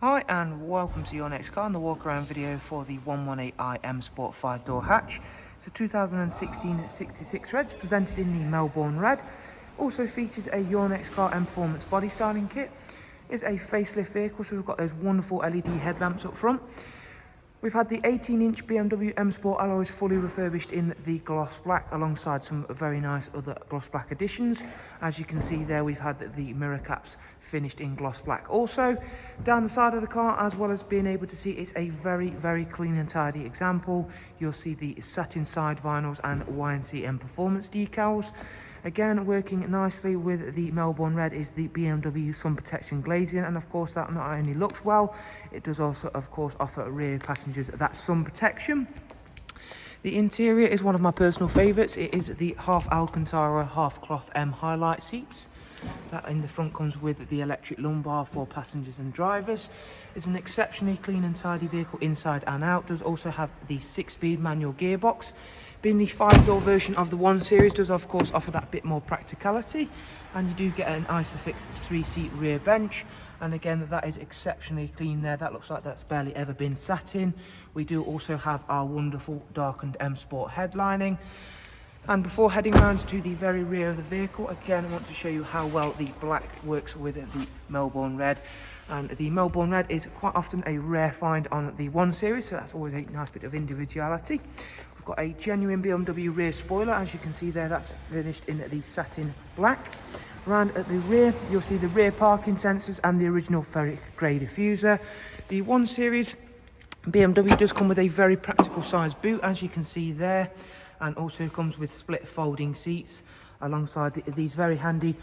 Hi and welcome to your next car and the walk around video for the 118i M Sport 5-door hatch. It's a 2016 66 Reg presented in the Melbourne red. Also features a Your Next Car Mperformance body styling kit. Is a facelift vehicle, so we've got those wonderful LED headlamps up front. We've had the 18-inch BMW M Sport alloys fully refurbished in the gloss black alongside some very nice other gloss black additions. As you can see there, we've had the mirror caps finished in gloss black. Also, down the side of the car, as well as being able to see, it's a very clean and tidy example. You'll see the satin side vinyls and YNC Mperformance decals. Again, working nicely with the Melbourne red is the BMW sun protection glazing, and of course that not only looks well, it does also of course offer rear passengers that sun protection. The interior is one of my personal favourites. It is the half Alcantara, half cloth M highlight seats. That in the front comes with the electric lumbar for passengers and drivers. It's an exceptionally clean and tidy vehicle inside and out. Does also have the 6-speed manual gearbox. Being the 5-door version of the 1 Series does of course offer that bit more practicality, and you do get an Isofix 3-seat rear bench, and again that is exceptionally clean there. That looks like that's barely ever been sat in. We do also have our wonderful darkened M Sport headlining. And before heading round to the very rear of the vehicle, again I want to show you how well the black works with the Melbourne red. And the Melbourne red is quite often a rare find on the 1 Series, so that's always a nice bit of individuality. We've got a genuine BMW rear spoiler, as you can see there, that's finished in the satin black. Round at the rear, you'll see the rear parking sensors and the original ferric grey diffuser. The 1 Series BMW does come with a very practical size boot, as you can see there, and also comes with split folding seats alongside these very handy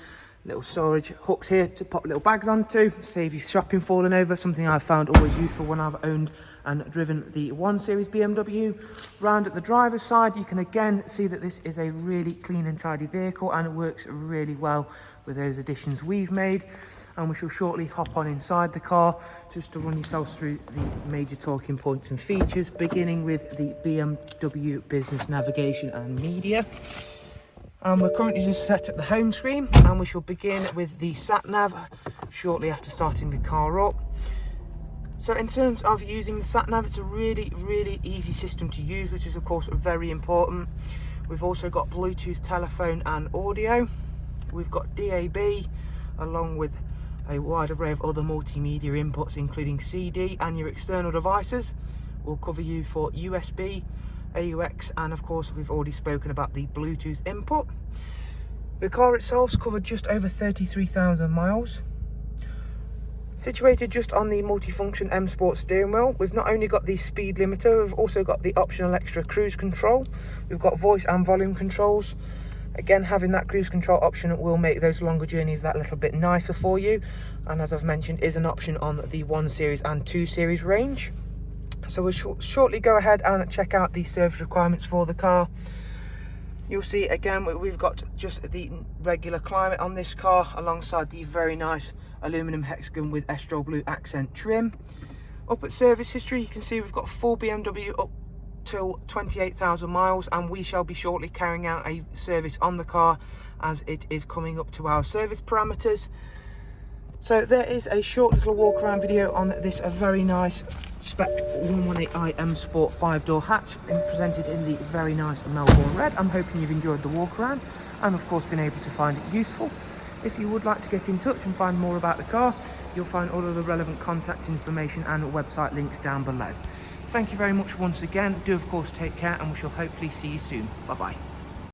little storage hooks here to pop little bags onto, save you shopping falling over, something I've found always useful when I've owned and driven the 1 Series BMW. Round at the driver's side, you can again see that this is a really clean and tidy vehicle, and it works really well with those additions we've made. And we shall shortly hop on inside the car just to run yourselves through the major talking points and features, beginning with the BMW business navigation and media. And we're currently just set at the home screen, and we shall begin with the sat nav shortly after starting the car up. So in terms of using the sat nav, it's a really easy system to use, which is of course very important. We've also got Bluetooth telephone and audio. We've got DAB along with a wide array of other multimedia inputs, including CD, and your external devices will cover you for USB, AUX, and of course we've already spoken about the Bluetooth input. The car itself's covered just over 33,000 miles. Situated just on the multifunction M Sport steering wheel, we've not only got the speed limiter, we've also got the optional extra cruise control. We've got voice and volume controls. Again, having that cruise control option will make those longer journeys that little bit nicer for you, and as I've mentioned, is an option on the 1 Series and 2 Series range. So we'll shortly go ahead and check out the service requirements for the car. You'll see again we've got just the regular climate on this car alongside the very nice aluminum hexagon with Estrel blue accent trim. Up at service history, you can see we've got full BMW up till 28,000 miles, and we shall be shortly carrying out a service on the car as it is coming up to our service parameters. So there is a short little walk around video on this very nice spec 118i M Sport 5-door hatch presented in the very nice Melbourne red. I'm hoping you've enjoyed the walk around and of course been able to find it useful. If you would like to get in touch and find more about the car, you'll find all of the relevant contact information and website links down below. Thank you very much once again. Do of course take care, and we shall hopefully see you soon. Bye bye.